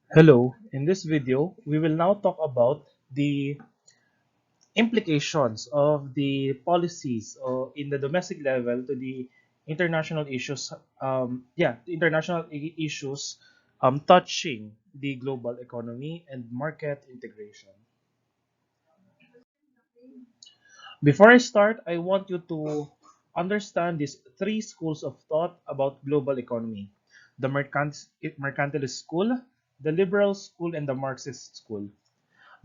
Hello, in this video, we will now talk about the implications of the policies in the domestic level to the international issues, issues touching the global economy and market integration. Before I start, I want you to understand these three schools of thought about global economy: the mercantilist school, the liberal school, and the Marxist school.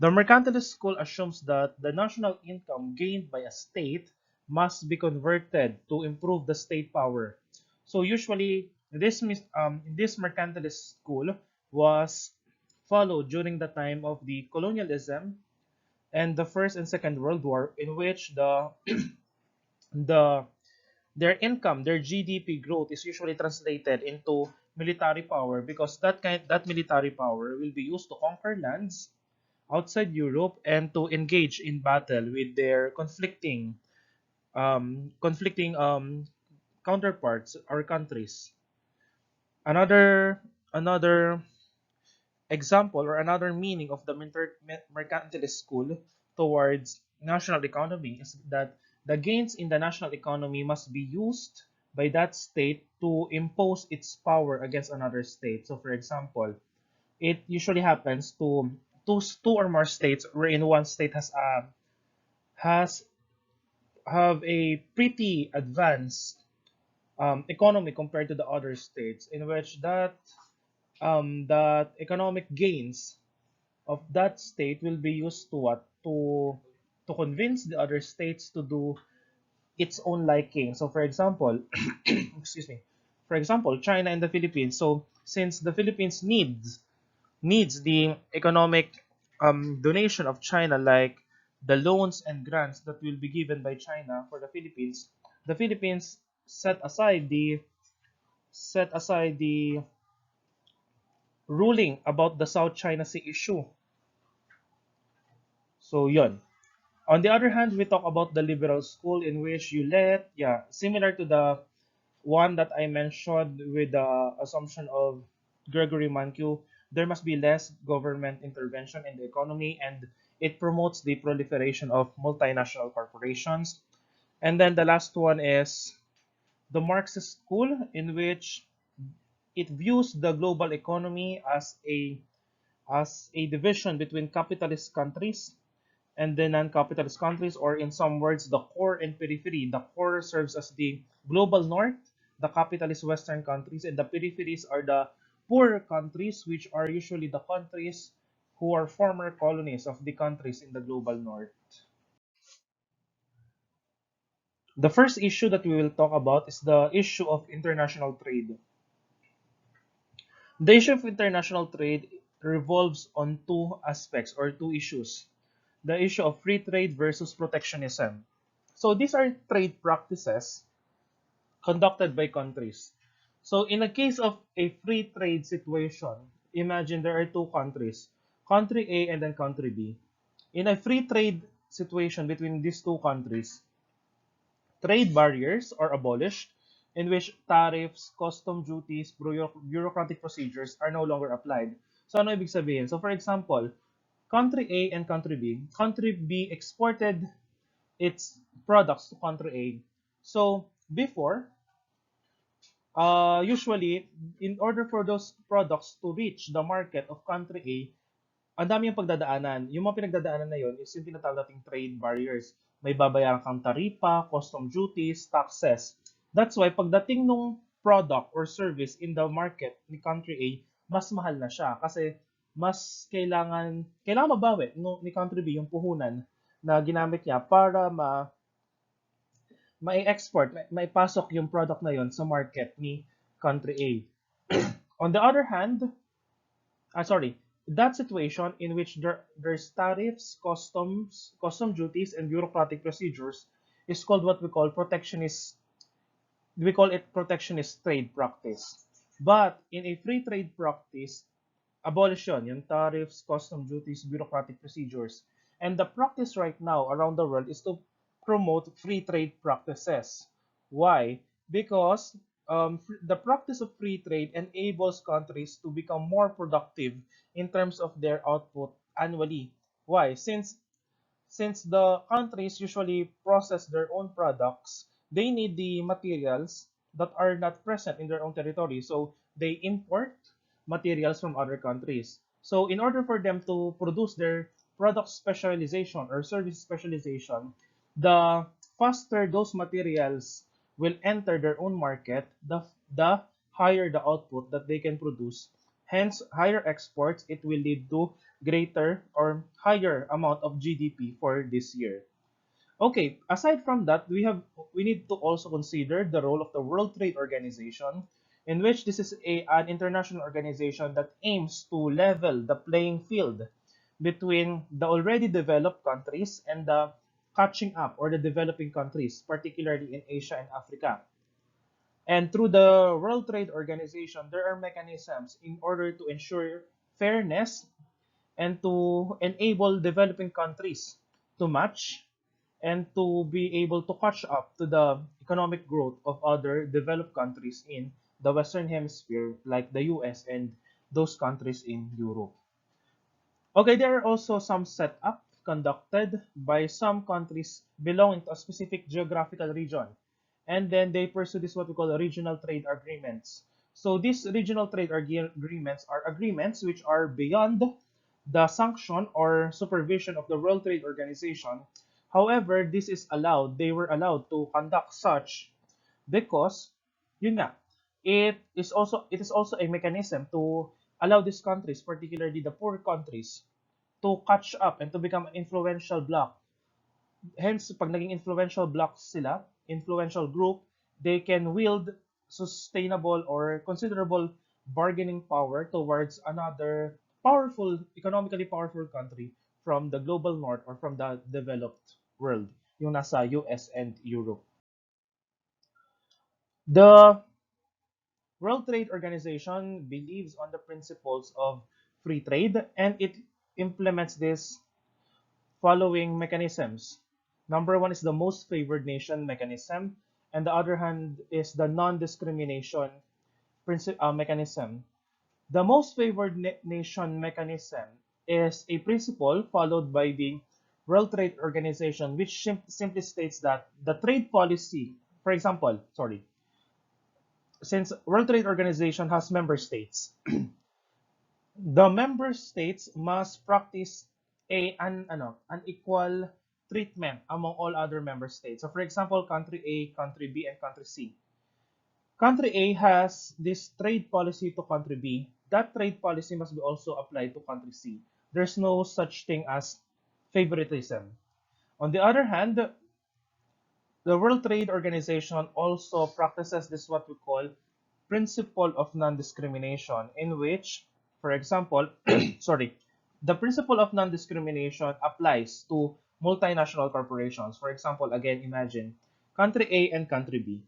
The mercantilist school assumes that the national income gained by a state must be converted to improve the state power. So usually, this mercantilist school was followed during the time of the colonialism and the First and Second World War, in which the their income, their GDP growth is usually translated into military power because that military power will be used to conquer lands outside Europe and to engage in battle with their conflicting counterparts or countries. Another example or another meaning of the mercantilist school towards national economy is that the gains in the national economy must be used by that state to impose its power against another state. So, for example, it usually happens to two or more states wherein one state has have a pretty advanced economy compared to the other states, in which that economic gains of that state will be used to what to convince the other states to do its own liking. So, for example, excuse me, for example, China and the Philippines. So, since the Philippines needs the economic donation of China, like the loans and grants that will be given by China for the Philippines set aside the ruling about the South China Sea issue. So yun. On the other hand, we talk about the liberal school in which similar to the one that I mentioned with the assumption of Gregory Mankiw, there must be less government intervention in the economy, and it promotes the proliferation of multinational corporations. And then the last one is the Marxist school, in which it views the global economy as a division between capitalist countries and the non-capitalist countries, or in some words, the core and periphery. The core serves as the global north, the capitalist Western countries, and the peripheries are the poorer countries, which are usually the countries who are former colonies of the countries in the global north. The first issue that we will talk about is the issue of international trade. The issue of international trade revolves on two aspects or two issues: the issue of free trade versus protectionism. So these are trade practices conducted by countries. So in a case of a free trade situation, imagine there are two countries, country A and then country B. In a free trade situation between these two countries, trade barriers are abolished, in which tariffs, custom duties, bureaucratic procedures are no longer applied. So ano ibig sabihin? So for example, country A and country B exported its products to country A. So before, usually, in order for those products to reach the market of country A, ang dami yung pagdadaanan. Yung mga pinagdadaanan na yun is yung tinatawag nating trade barriers. May babayaran kang taripa, custom duties, taxes. That's why pagdating nung product or service in the market ni country A, mas mahal na siya kasi mas kailangan mabawi no, ni country B yung puhunan na ginamit niya para mai-export, maipasok yung product na yon sa market ni country A. On the other hand, sorry, that situation in which there's tariffs, custom duties, and bureaucratic procedures is called what we call it protectionist trade practice. But in a free trade practice, abolition, yung tariffs, custom duties, bureaucratic procedures. And the practice right now around the world is to promote free trade practices. Why? Because the practice of free trade enables countries to become more productive in terms of their output annually. Why? Since the countries usually process their own products, they need the materials that are not present in their own territory. So they import materials from other countries. So in order for them to produce their product specialization or service specialization, the faster those materials will enter their own market, the higher the output that they can produce. Hence, higher exports, it will lead to greater or higher amount of GDP for this year. Okay, aside from that, we need to also consider the role of the World Trade Organization, in which this is an international organization that aims to level the playing field between the already developed countries and the catching up or the developing countries, particularly in Asia and Africa. And through the World Trade Organization, there are mechanisms in order to ensure fairness and to enable developing countries to match and to be able to catch up to the economic growth of other developed countries in the Western Hemisphere, like the US and those countries in Europe. Okay, there are also some setup conducted by some countries belonging to a specific geographical region. And then they pursue this what we call regional trade agreements. So these regional trade agreements are agreements which are beyond the sanction or supervision of the World Trade Organization. However, this is allowed. They were allowed to conduct such because, yun nga, it is also a mechanism to allow these countries, particularly the poor countries, to catch up and to become an influential bloc. Hence, pag naging influential bloc sila, influential group, they can wield sustainable or considerable bargaining power towards another powerful, economically powerful country from the global north or from the developed world, yung nasa US and Europe. The World Trade Organization believes on the principles of free trade and it implements this following mechanisms. Number one is the most favored nation mechanism, and the other hand is the non-discrimination mechanism. The most favored nation mechanism is a principle followed by the World Trade Organization, which simply states that the trade policy, for example, sorry, since World Trade Organization has member states, the member states must practice an equal treatment among all other member states. So for example, country A, country B, and country C. Country A has this trade policy to country B. That trade policy must be also applied to country C. There's no such thing as favoritism. On the other hand, the World Trade Organization also practices this what we call principle of non-discrimination, in which, for example, sorry, the principle of non-discrimination applies to multinational corporations. For example, again, imagine country A and country B.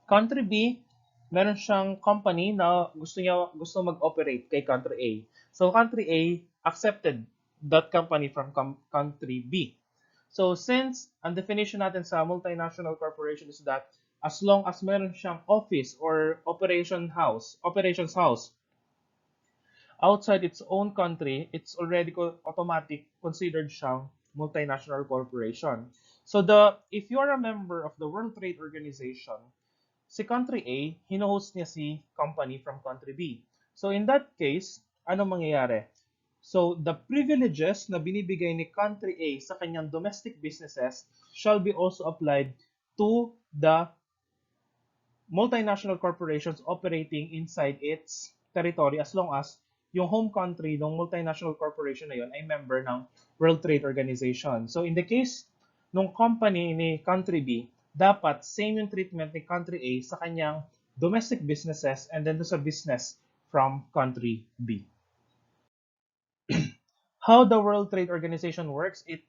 Country B, meron siyang company na gusto mag-operate kay country A. So country A accepted that company from country B. So since ang definition natin sa multinational corporation is that as long as meron siyang office or operations house outside its own country, it's already automatic considered siyang multinational corporation. So if you are a member of the World Trade Organization, si country A, hinuhost niya si company from country B. So in that case, ano mangyayari? So the privileges na binibigay ni country A sa kanyang domestic businesses shall be also applied to the multinational corporations operating inside its territory as long as yung home country ng multinational corporation na yun ay member ng World Trade Organization. So in the case ng company ni country B, dapat same yung treatment ni country A sa kanyang domestic businesses and then sa business from country B. How the World Trade Organization works, it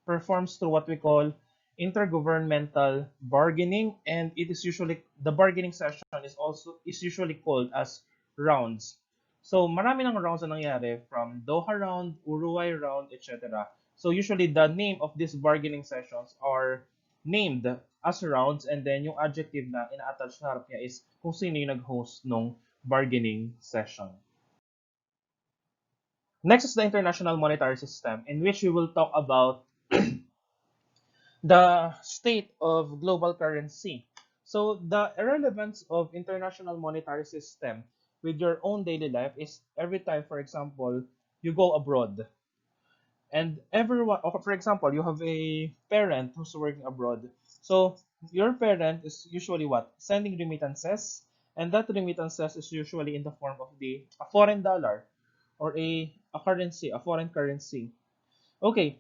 performs through what we call intergovernmental bargaining, and it is usually the bargaining session is usually called as rounds. So marami ng rounds na nangyari from Doha round, Uruguay round, etc. So usually the name of these bargaining sessions are named as rounds, and then yung adjective na ina-attach sa harap niya is kung sino yung nag-host nung bargaining session. Next is the International Monetary System, in which we will talk about the state of global currency. So the irrelevance of international monetary system with your own daily life is every time, for example, you go abroad. And everyone, or for example, you have a parent who's working abroad. So your parent is usually what? Sending remittances, and that remittances is usually in the form of a foreign dollar or a currency, a foreign currency. Okay,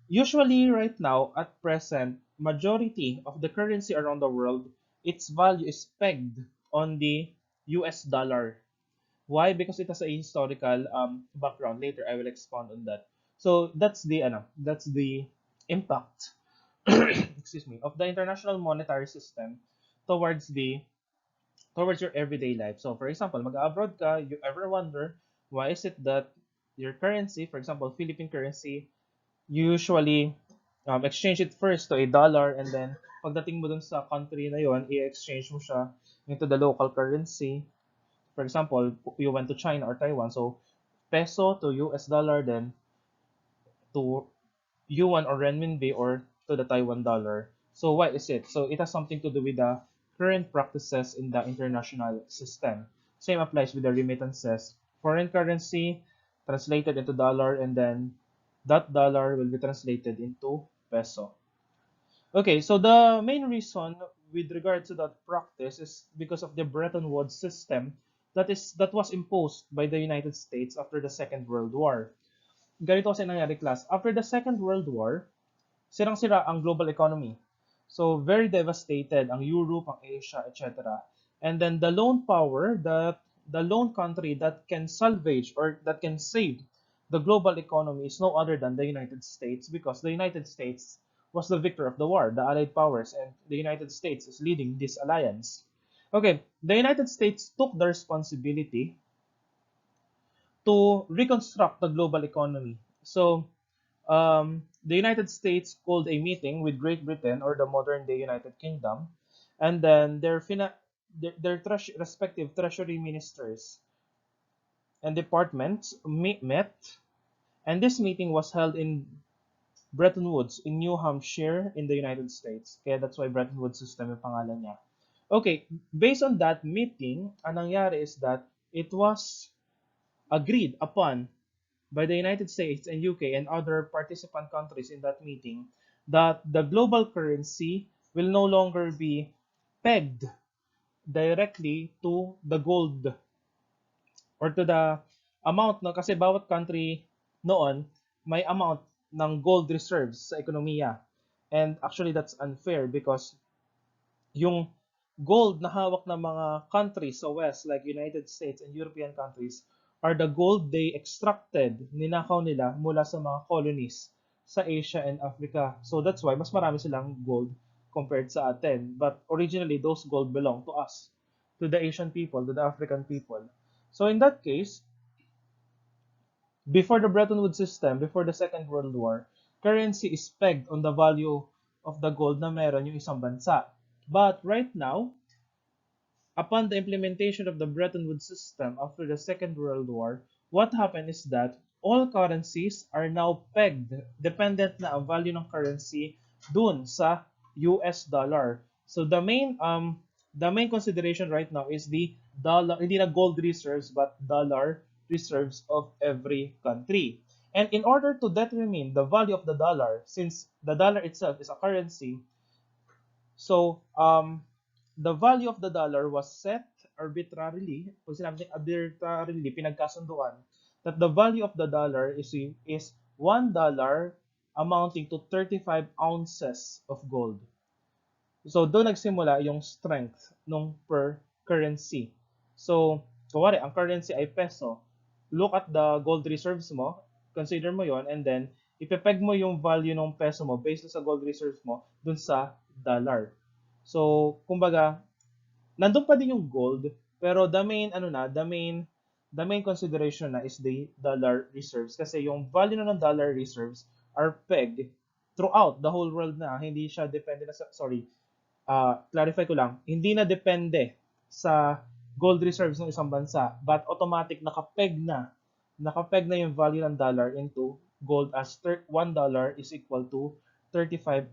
usually right now at present, majority of the currency around the world, its value is pegged on the US dollar. Why? Because it has a historical background. Later, I will expound on that. So that's the impact, excuse me, of the international monetary system towards towards your everyday life. So, for example, mag-abroad ka, you ever wonder why is it that your currency, for example, Philippine currency, you usually exchange it first to a dollar, and then pagdating mo dun sa country na yon, i-exchange mo siya into the local currency. For example, you went to China or Taiwan, so peso to US dollar, then to yuan or renminbi, or to the Taiwan dollar. So why is it? So it has something to do with the current practices in the international system. Same applies with the remittances. Foreign currency translated into dollar, and then that dollar will be translated into peso. Okay, so the main reason with regard to that practice is because of the Bretton Woods system that was imposed by the United States after the Second World War. Ganito kasi nangyari, class. After the Second World War, sirang-sira ang global economy. So very devastated ang Europe, ang Asia, etc. And then the lone country that can salvage or that can save the global economy is no other than the United States, because the United States was the victor of the war, the Allied powers, and the United States is leading this alliance. Okay, the United States took the responsibility to reconstruct the global economy. So the United States called a meeting with Great Britain, or the modern day United Kingdom, and then their respective treasury ministers and departments met, and this meeting was held in Bretton Woods in New Hampshire in the United States. Kaya that's why Bretton Woods system yung pangalan niya. Okay, based on that meeting, ang nangyari is that it was agreed upon by the United States and UK and other participant countries in that meeting that the global currency will no longer be pegged directly to the gold, or to the amount, no, kasi bawat country noon may amount ng gold reserves sa ekonomiya. And actually that's unfair, because yung gold na hawak ng mga countries sa West like United States and European countries are the gold they extracted, ninakaw nila mula sa mga colonies sa Asia and Africa. So that's why mas marami silang gold compared sa atin. But originally, those gold belong to us, to the Asian people, to the African people. So in that case, before the Bretton Woods system, before the Second World War, currency is pegged on the value of the gold na meron yung isang bansa. But right now, upon the implementation of the Bretton Woods system after the Second World War, what happened is that all currencies are now pegged, dependent na ang value ng currency dun sa US dollar. So the main consideration right now is the dollar, hindi na gold reserves but dollar reserves of every country. And in order to determine the value of the dollar, since the dollar itself is a currency, so the value of the dollar was set arbitrarily. Pag sinabi arbitrarily, pinagkasunduan that the value of the dollar is $1 amounting to 35 ounces of gold. So doon nagsimula yung strength ng per currency. So, kuwari, ang currency ay peso. Look at the gold reserves mo, consider mo yon, and then ipepeg mo yung value ng peso mo based sa gold reserves mo dun sa dollar. So, kumbaga, nandun pa din yung gold, pero the main consideration na is the dollar reserves, kasi yung value na ng dollar reserves are pegged throughout the whole world na, hindi siya depende na sa, sorry, clarify ko lang, hindi na depende sa gold reserves ng isang bansa, but automatic nakapeg na yung value ng dollar into gold as $1 is equal to 35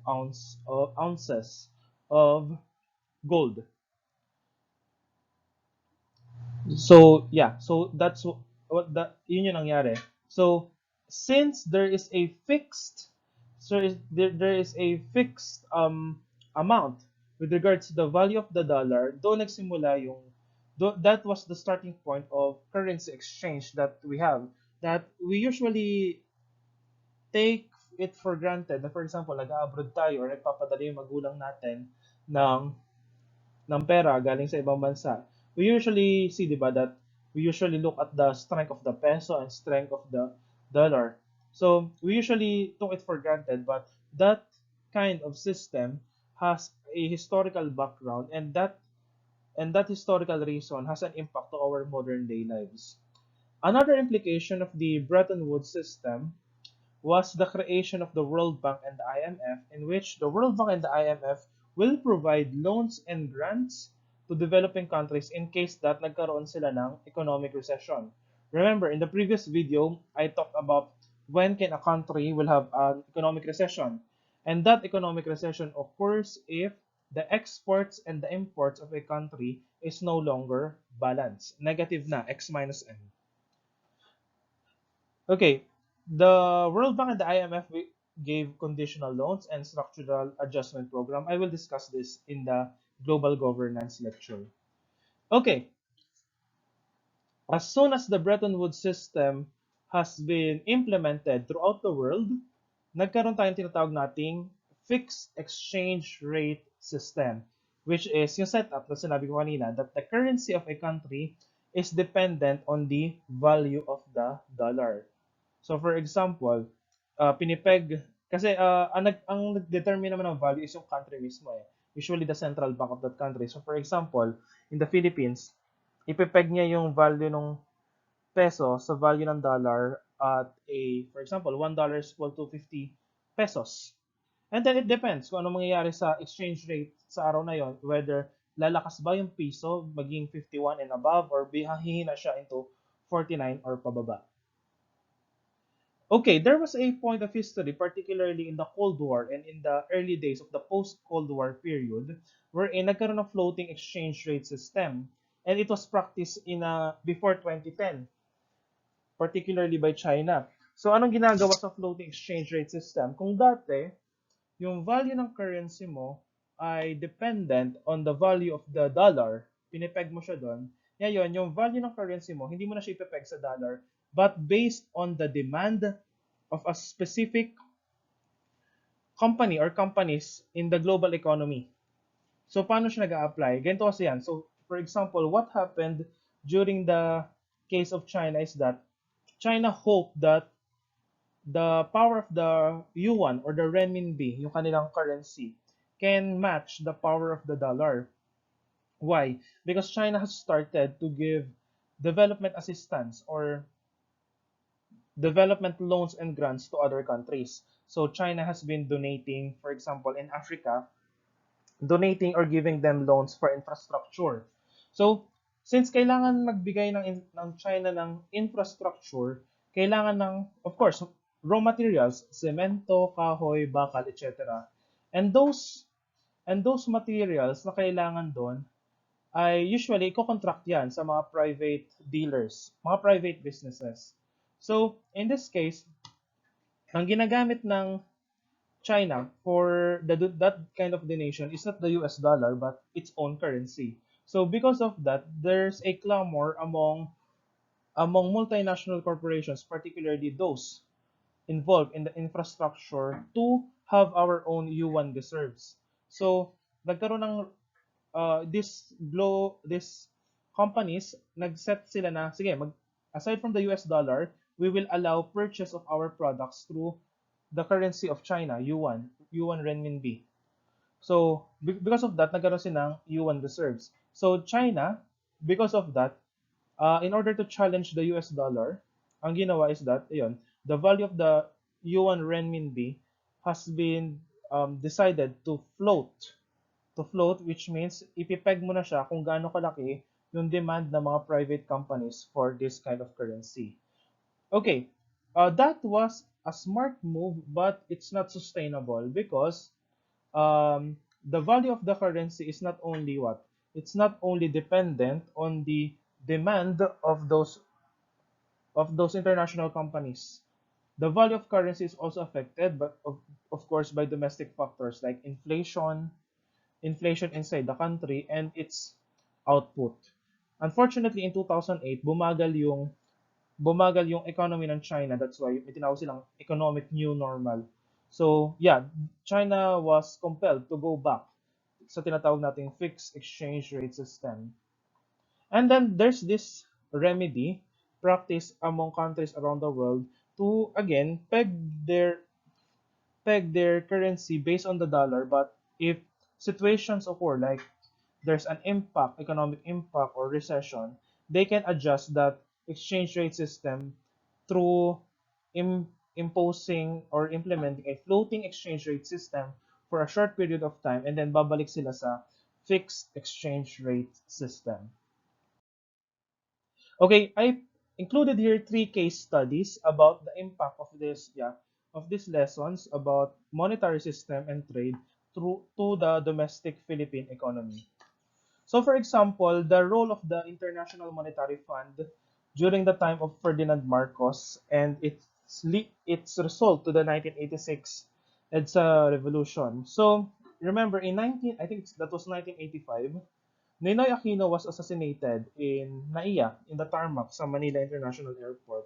ounces of gold. So yeah, so that's what that yun yung nangyari. So since there is a fixed amount with regards to the value of the dollar, that was the starting point of currency exchange that we have, that we usually take it for granted na, for example, nag-abroad tayo or nagpapadala yung magulang natin ng pera galing sa ibang bansa, we usually see, di ba, that we usually look at the strength of the peso and strength of the dollar. So we usually took it for granted, but that kind of system has a historical background, and that historical reason has an impact to our modern day lives. Another implication of the Bretton Woods system was the creation of the World Bank and the IMF, in which the World Bank and the IMF will provide loans and grants to developing countries in case that nagkaroon sila ng economic recession. Remember, in the previous video, I talked about when can a country will have an economic recession. And that economic recession occurs if the exports and the imports of a country is no longer balanced. Negative na, X minus N. Okay, the World Bank and the IMF gave conditional loans and structural adjustment program. I will discuss this in the global governance lecture. Okay, as soon as the Bretton Woods system has been implemented throughout the world, nagkaroon tayong tinatawag nating fixed exchange rate system, which is yung setup na sinabi ko kanina, that the currency of a country is dependent on the value of the dollar. So for example, pinipeg kasi ang nag-determine naman ng value is yung country mismo eh. Usually the central bank of that country. So for example, in the Philippines, ipepeg niya yung value ng peso sa value ng dollar at for example, $1 is equal to 50 pesos. And then it depends kung ano mangyayari sa exchange rate sa araw na yon, whether lalakas ba yung piso maging 51 and above, or hihina siya into 49 or pababa. Okay, there was a point of history, particularly in the Cold War and in the early days of the post-Cold War period, wherein nagkaroon ng floating exchange rate system. And it was practiced before 2010, particularly by China. So anong ginagawa sa floating exchange rate system? Kung dati, yung value ng currency mo ay dependent on the value of the dollar, pinipeg mo siya doon, ngayon, yung value ng currency mo, hindi mo na siya ipepeg sa dollar, but based on the demand of a specific company or companies in the global economy. So, paano siya nag-a-apply? Ganito kasi yan. So, for example, what happened during the case of China is that China hoped that the power of the yuan or the renminbi, yung kanilang currency, can match the power of the dollar. Why? Because China has started to give development assistance or development loans and grants to other countries. So China has been donating, for example, in Africa, donating or giving them loans for infrastructure. So, since kailangan magbigay ng China ng infrastructure, kailangan ng, of course, raw materials, semento, kahoy, bakal, etc. And those materials na kailangan doon ay usually ko-contract yan sa mga private dealers, mga private businesses. So, in this case, ang ginagamit ng China for that kind of donation is not the US dollar but its own currency. So because of that, there's a clamor among multinational corporations, particularly those involved in the infrastructure, to have our own yuan reserves. So nagkaroon ng this companies nagset sila na sige, aside from the US dollar, we will allow purchase of our products through the currency of China, yuan renminbi. So because of that, nagkaroon sila ng yuan reserves. So China, because of that, in order to challenge the US dollar, ang ginawa is that, ayun, the value of the yuan renminbi has been decided to float, which means ipipeg mo na siya kung gaano kalaki yung demand ng mga private companies for this kind of currency. Okay, that was a smart move, but it's not sustainable because the value of the currency is not only what? It's not only dependent on the demand of those international companies. The value of currency is also affected, but of course, by domestic factors like inflation inside the country, and its output. Unfortunately, in 2008, bumagal yung economy ng China. That's why may tinawag silang economic new normal. So, yeah, China was compelled to go back sa tinatawag nating fixed exchange rate system. And then there's this remedy practiced among countries around the world to again peg their currency based on the dollar, but if situations occur like there's an impact, economic impact or recession, they can adjust that exchange rate system through imposing or implementing a floating exchange rate system for a short period of time, and then babalik sila sa fixed exchange rate system. Okay, I included here three case studies about the impact of these lessons about monetary system and trade through to the domestic Philippine economy. So, for example, the role of the International Monetary Fund during the time of Ferdinand Marcos and its result to the 1986 EDSA revolution. So, remember in I think that was 1985, Ninoy Aquino was assassinated in NAIA, in the tarmac sa Manila International Airport.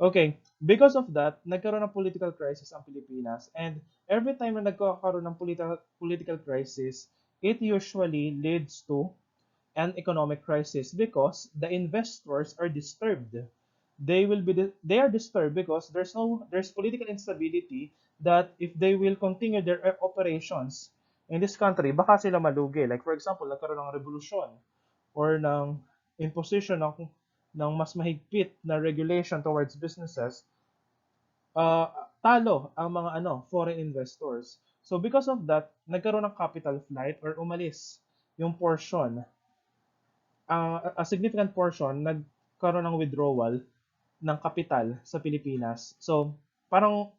Okay, because of that, nagkaroon ng political crisis ang Pilipinas, and every time na nagkakaroon ng political crisis, it usually leads to an economic crisis because the investors are disturbed. They are disturbed because there's political instability that if they will continue their operations in this country, baka sila malugi. Like for example, nagkaroon ng revolusyon or ng imposition ng mas mahigpit na regulation towards businesses, talo ang mga foreign investors. So because of that, nagkaroon ng capital flight or umalis yung portion, a significant portion nagkaroon ng withdrawal ng kapital sa Pilipinas. So, parang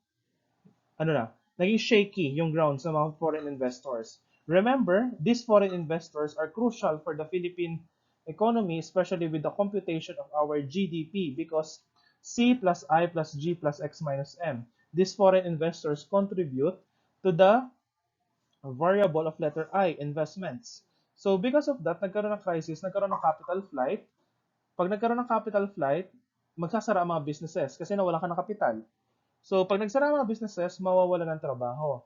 naging shaky yung ground sa mga foreign investors. Remember, these foreign investors are crucial for the Philippine economy, especially with the computation of our GDP, because C plus I plus G plus X minus M. These foreign investors contribute to the variable of letter I, investments. So because of that, nagkaroon ng crisis, nagkaroon ng capital flight. Pag nagkaroon ng capital flight, magsasara ang mga businesses kasi nawalan ka ng kapital. So pag nagsara ang mga businesses, mawawalan ng trabaho.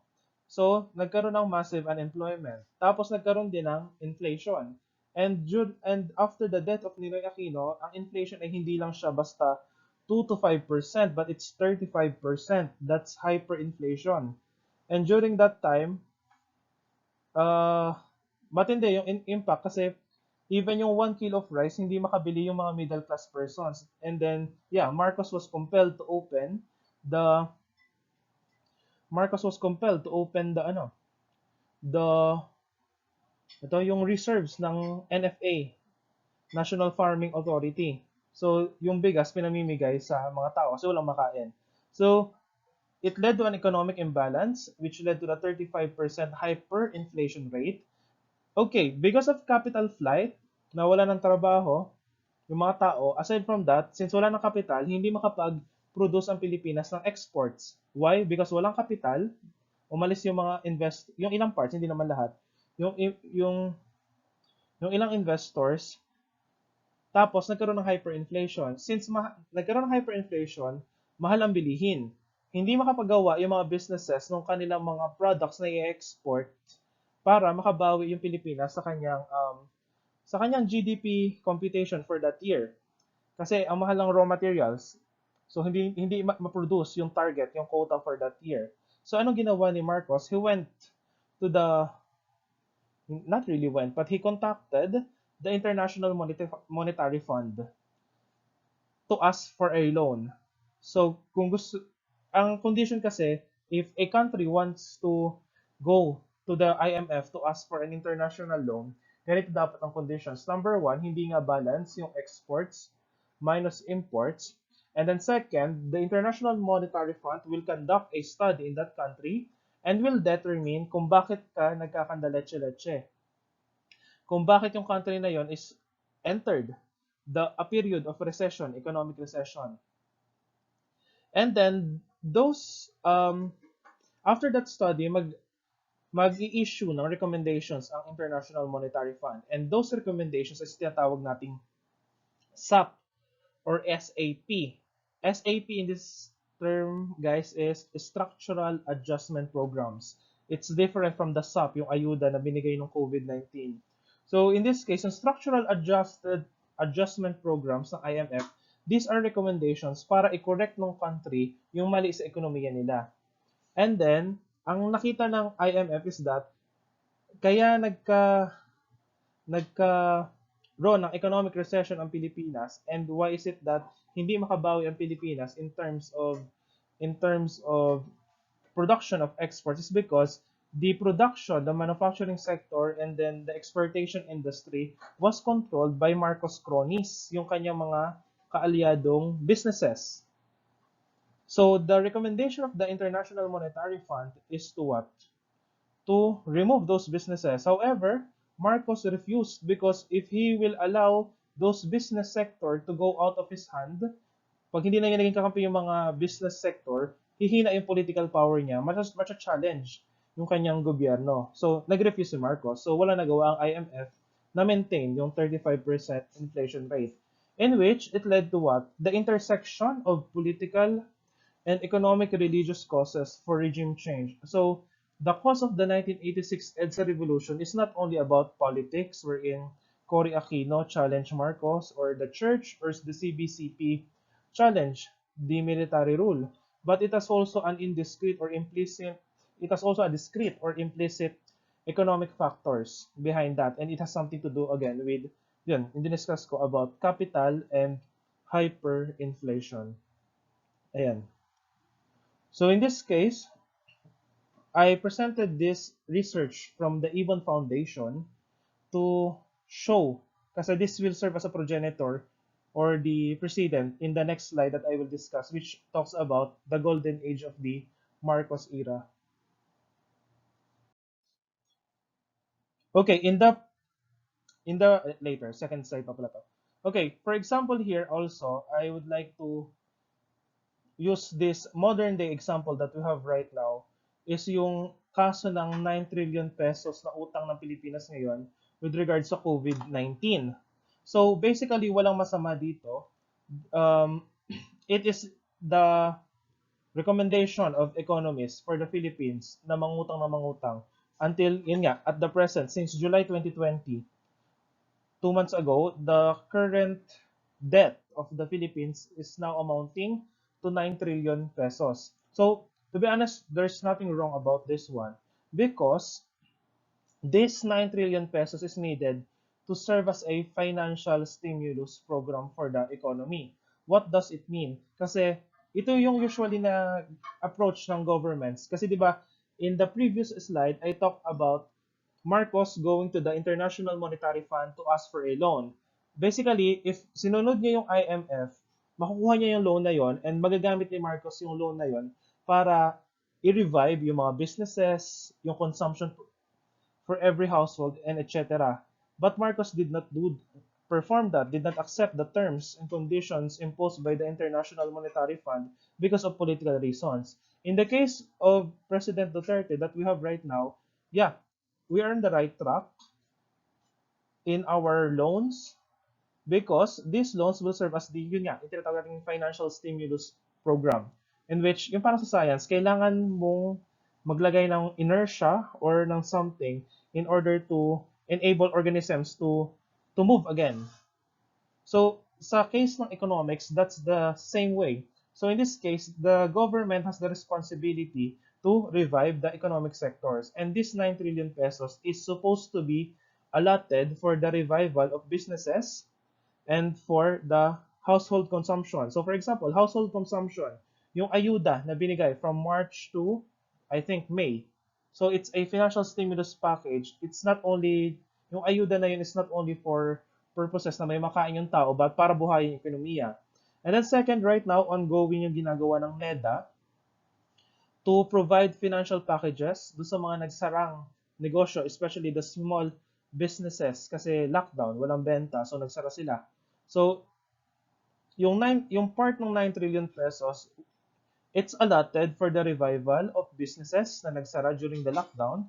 So nagkaroon ng massive unemployment. Tapos nagkaroon din ng inflation. And after the death of Ninoy Aquino, ang inflation ay hindi lang siya basta 2 to 5%, but it's 35%. That's hyperinflation. And during that time, matindi yung impact kasi even yung 1 kilo of rice, hindi makabili yung mga middle class persons. And then, yeah, the Marcos was compelled to open the ito yung reserves ng NFA, National Farming Authority. So, yung bigas pinamimigay sa mga tao kasi walang makain. So, it led to an economic imbalance which led to the 35% hyperinflation rate. Okay, because of capital flight, nawala ng trabaho yung mga tao. Aside from that, since wala ng kapital, hindi makapag-produce ang Pilipinas ng exports. Why? Because walang kapital, umalis yung mga yung ilang parts, hindi naman lahat. Yung ilang investors, tapos nagkaroon ng hyperinflation. Since nagkaroon ng hyperinflation, mahal ang bilihin. Hindi makapagawa yung mga businesses ng kanilang mga products na i-export para makabawi yung Pilipinas sa kanyang GDP computation for that year. Kasi ang mahal ng raw materials, so hindi ma-produce yung target, yung quota for that year. So anong ginawa ni Marcos? He went to not really went, but he contacted the International Monetary Fund to ask for a loan. So ang condition kasi, if a country wants to go to the IMF to ask for an international loan, ganito dapat ang conditions. Number one, hindi nga balance yung exports minus imports. And then second, the International Monetary Fund will conduct a study in that country and will determine kung bakit ka nagkakandaletse-letse. Kung bakit yung country na yon is entered a period of recession, economic recession. And then those after that study mag-i-issue ng recommendations ang International Monetary Fund. And those recommendations is tinatawag nating SAP or SAP. SAP in this term, guys, is Structural Adjustment Programs. It's different from the SAP, yung ayuda na binigay ng COVID-19. So in this case, yung Structural Adjustment Programs ng IMF, these are recommendations para i-correct ng country yung mali sa ekonomiya nila. And then, ang nakita ng IMF is that kaya nagkaroon ng economic recession ang Pilipinas, and why is it that hindi makabawi ang Pilipinas in terms of production of exports is because the production, the manufacturing sector, and then the exportation industry was controlled by Marcos cronies, yung kanyang mga kaalyadong businesses. So the recommendation of the International Monetary Fund is to what? To remove those businesses. However, Marcos refused because if he will allow those business sector to go out of his hand, pag hindi na niya naging kakampi yung mga business sector, hihina yung political power niya, challenge yung kanyang gobyerno. So, nag-refuse si Marcos. So, wala nagawa ang IMF na maintain yung 35% inflation rate, in which it led to what? The intersection of political and economic religious causes for regime change. So, the cause of the 1986 EDSA revolution is not only about politics, wherein Cory Aquino challenged Marcos, or the church or the CBCP challenged the military rule, but it has also an indiscrete or implicit, it has also a discrete or implicit economic factors behind that, and it has something to do again with yun, yung diniscuss ko about capital and hyperinflation. Ayan. So in this case, I presented this research from the Ebon Foundation to show, kasi this will serve as a progenitor or the precedent in the next slide that I will discuss, which talks about the golden age of the Marcos era. Okay, in the later, second slide pa pala to. Okay, for example here also, I would like to use this modern day example that we have right now is yung kaso ng 9 trillion pesos na utang ng Pilipinas ngayon with regards sa COVID-19. So basically, walang masama dito. It is the recommendation of economists for the Philippines na mangutang until, yun nga, at the present, since July 2020, 2 months ago, the current debt of the Philippines is now amounting to 9 trillion pesos. So, to be honest, there's nothing wrong about this one because this 9 trillion pesos is needed to serve as a financial stimulus program for the economy. What does it mean? Kasi ito yung usually na approach ng governments. Kasi 'di ba, in the previous slide, I talked about Marcos going to the International Monetary Fund to ask for a loan. Basically, if sinunod niya yung IMF, makukuha niya yung loan na yon and magagamit ni Marcos yung loan na yon para i-revive yung mga businesses, yung consumption for every household, and etc. But Marcos did not perform that, did not accept the terms and conditions imposed by the International Monetary Fund because of political reasons. In the case of President Duterte that we have right now, yeah, we are on the right track in our loans because these loans will serve as the yun nga, yung tinatawag nating financial stimulus program, in which yung parang sa science, kailangan mong maglagay ng inertia or ng something in order to enable organisms to move again. So sa case ng economics, that's the same way. So in this case, the government has the responsibility to revive the economic sectors, and this 9 trillion pesos is supposed to be allotted for the revival of businesses and for the household consumption. So for example, household consumption, yung ayuda na binigay from March to I think May. So it's a financial stimulus package. It's not only, yung ayuda na yun is not only for purposes na may makain yung tao, but para buhayin yung ekonomiya. And then second, right now, ongoing yung ginagawa ng NEDA to provide financial packages do sa mga nagsarang negosyo, especially the small businesses kasi lockdown, walang benta, so nagsara sila. So, yung part ng 9 trillion pesos, it's allotted for the revival of businesses na nagsara during the lockdown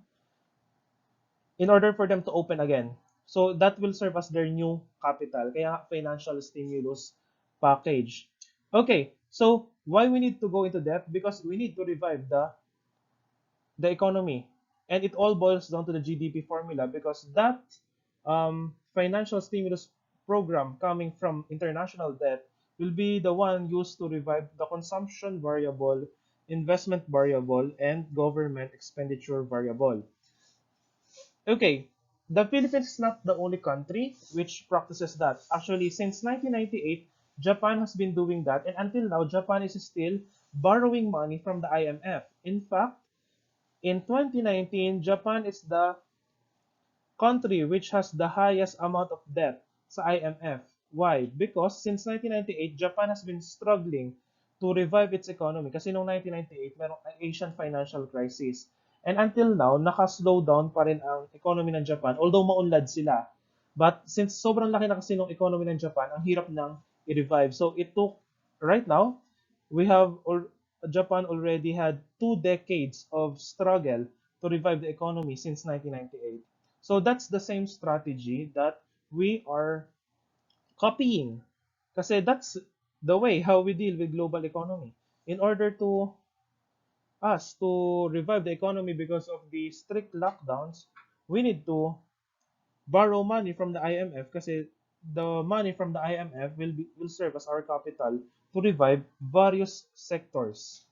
in order for them to open again. So that will serve as their new capital. Kaya financial stimulus package. Okay, so why we need to go into debt? Because we need to revive the economy. And it all boils down to the GDP formula because that financial stimulus program coming from international debt will be the one used to revive the consumption variable, investment variable, and government expenditure variable. Okay, the Philippines is not the only country which practices that. Actually, since 1998, Japan has been doing that, and until now, Japan is still borrowing money from the IMF. In fact, in 2019, Japan is the country which has the highest amount of debt sa IMF. Why? Because since 1998, Japan has been struggling to revive its economy. Kasi noong 1998, merong Asian financial crisis. And until now, naka-slow down pa rin ang economy ng Japan, although maunlad sila. But since sobrang laki na kasi ng economy ng Japan, ang hirap nang i-revive. So it took, right now, we have, or Japan already had 2 decades of struggle to revive the economy since 1998. So that's the same strategy that we are copying. Kasi that's the way how we deal with global economy. In order to us to revive the economy because of the strict lockdowns, we need to borrow money from the IMF kasi the money from the IMF will serve as our capital to revive various sectors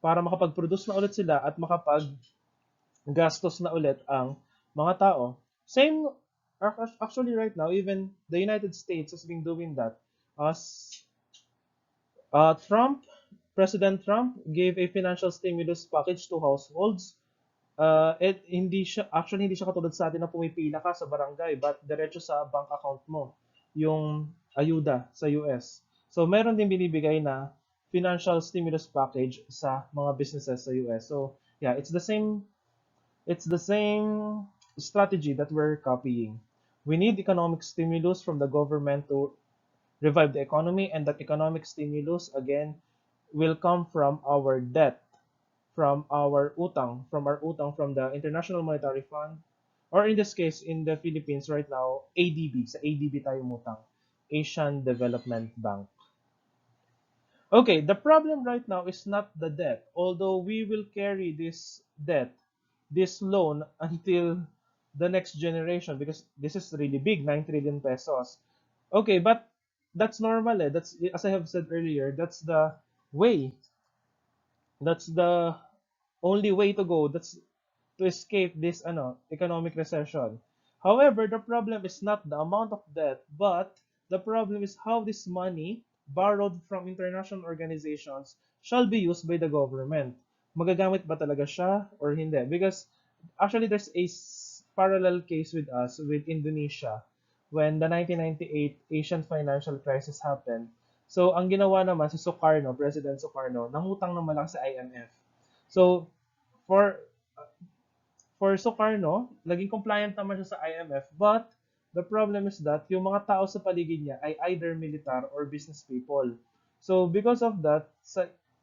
para makapag-produce na ulit sila at makapag-gastos na ulit ang mga tao. Same, actually right now, even the United States has been doing that. As President Trump gave a financial stimulus package to households. Hindi siya katulad sa atin na pumipila ka sa barangay, but diretso sa bank account mo yung ayuda sa US. So meron din binibigay na financial stimulus package sa mga businesses sa US. So yeah, it's the same strategy that we're copying. We need economic stimulus from the government to revive the economy, and that economic stimulus again will come from our debt, from our utang from the International Monetary Fund, or in this case, in the Philippines right now, ADB. Sa ADB tayo umutang, Asian Development Bank. Okay, the problem right now is not the debt, although we will carry this debt, this loan, until the next generation because this is really big, 9 trillion pesos. Okay, but that's normal. That's, as I have said earlier, way. That's the only way to go. That's to escape this economic recession. However, the problem is not the amount of debt, but the problem is how this money borrowed from international organizations shall be used by the government. Magagamit ba talaga siya or hindi? Because actually there's a parallel case with us with Indonesia when the 1998 Asian financial crisis happened. So ang ginawa naman si Sukarno, President Sukarno, nangutang naman lang sa IMF. So for for Sukarno, naging compliant naman siya sa IMF, but the problem is that yung mga tao sa paligid niya ay either militar or business people. So because of that,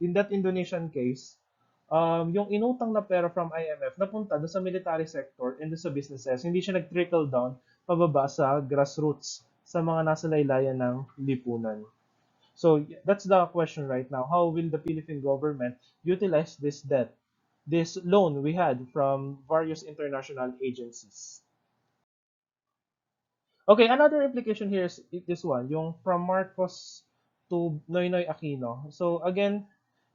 in that Indonesian case, yung inutang na pera from IMF napunta doon sa military sector and doon sa businesses. Hindi siya nag-trickle down pababa sa grassroots, sa mga nasa laylayan ng lipunan. So that's the question right now. How will the Philippine government utilize this debt, this loan we had from various international agencies? Okay, another implication here is this one, yung from Marcos to Noynoy Aquino. So again,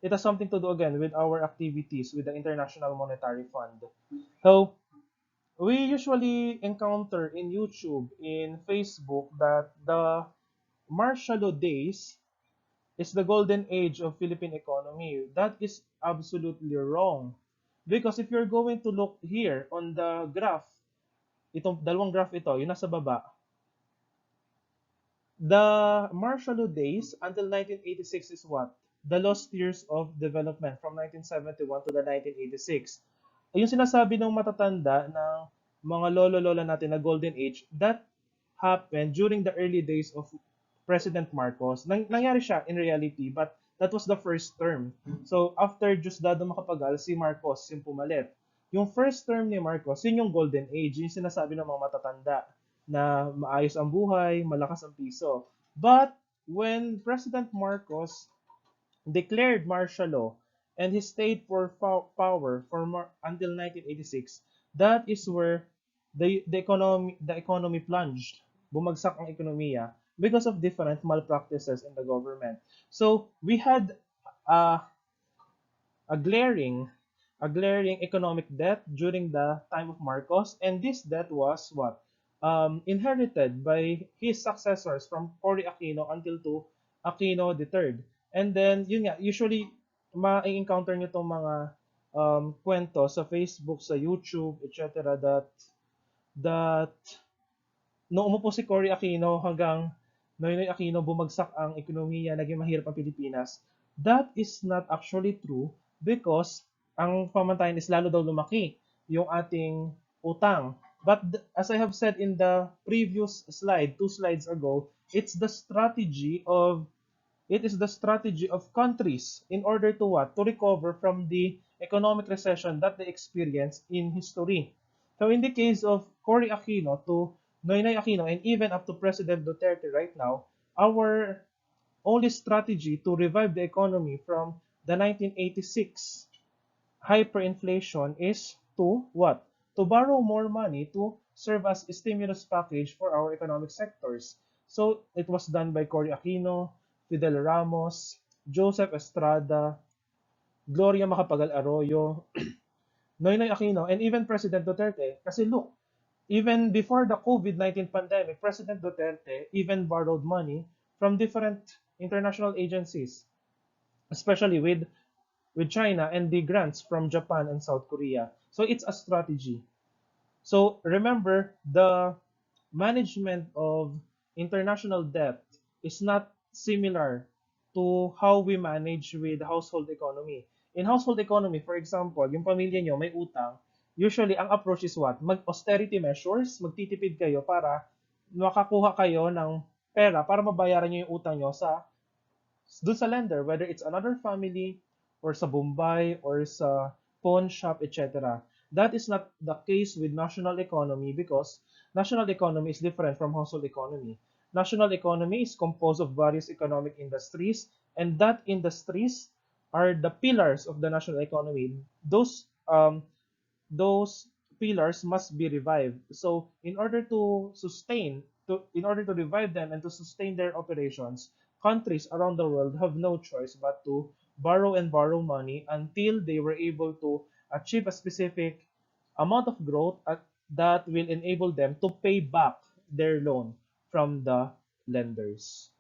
it has something to do again with our activities with the International Monetary Fund. So we usually encounter in YouTube, in Facebook, that the martial law days is the golden age of Philippine economy. That is absolutely wrong. Because if you're going to look here on the graph, itong dalawang graph ito, yung nasa baba, the martial law days until 1986 is what? The lost years of development from 1971 to the 1986. Yung sinasabi ng matatanda ng mga lolo-lola natin na golden age, that happened during the early days of President Marcos. Nangyari siya in reality, but that was the first term. So after Diosdado Macapagal, si Marcos yung pumalit. Yung first term ni Marcos, yun yung golden age, yung sinasabi ng mga matatanda na maayos ang buhay, malakas ang piso. But when President Marcos declared martial law and he stayed for power for until 1986, that is where the economy plunged. Bumagsak ang ekonomiya because of different malpractices in the government. So we had uh, a glaring a glaring economic debt during the time of Marcos, and this debt was what inherited by his successors from Cory Aquino until to Aquino III. And then yun nga, usually ma-encounter nyo itong mga kwento sa Facebook, sa YouTube, etc. that nung umupo si Cory Aquino hanggang Noynoy Aquino bumagsak ang ekonomiya, naging mahirap ang Pilipinas. That is not actually true because ang pamantayan is lalo daw lumaki yung ating utang. But as I have said in the previous slide, 2 slides ago, it is the strategy of countries in order to what? To recover from the economic recession that they experienced in history. So in the case of Cory Aquino to Noynoy Aquino and even up to President Duterte right now, our only strategy to revive the economy from the 1986 hyperinflation is to what? To borrow more money to serve as a stimulus package for our economic sectors. So it was done by Cory Aquino, Fidel Ramos, Joseph Estrada, Gloria Macapagal Arroyo, Noynoy Aquino, and even President Duterte. Kasi look, even before the COVID-19 pandemic, President Duterte even borrowed money from different international agencies, especially with China and the grants from Japan and South Korea. So it's a strategy. So remember, the management of international debt is not similar to how we manage with household economy. In household economy, for example, yung pamilya nyo may utang, usually ang approach is what? Mag-austerity measures, magtitipid kayo para makakuha kayo ng pera para mabayaran nyo yung utang nyo dun sa lender, whether it's another family or sa Bombay or sa pawn shop, etc. That is not the case with national economy because national economy is different from household economy. National economy is composed of various economic industries, and that industries are the pillars of the national economy. Those pillars must be revived. So in order to revive them and to sustain their operations, countries around the world have no choice but to borrow and borrow money until they were able to achieve a specific amount of growth that will enable them to pay back their loan from the lenders.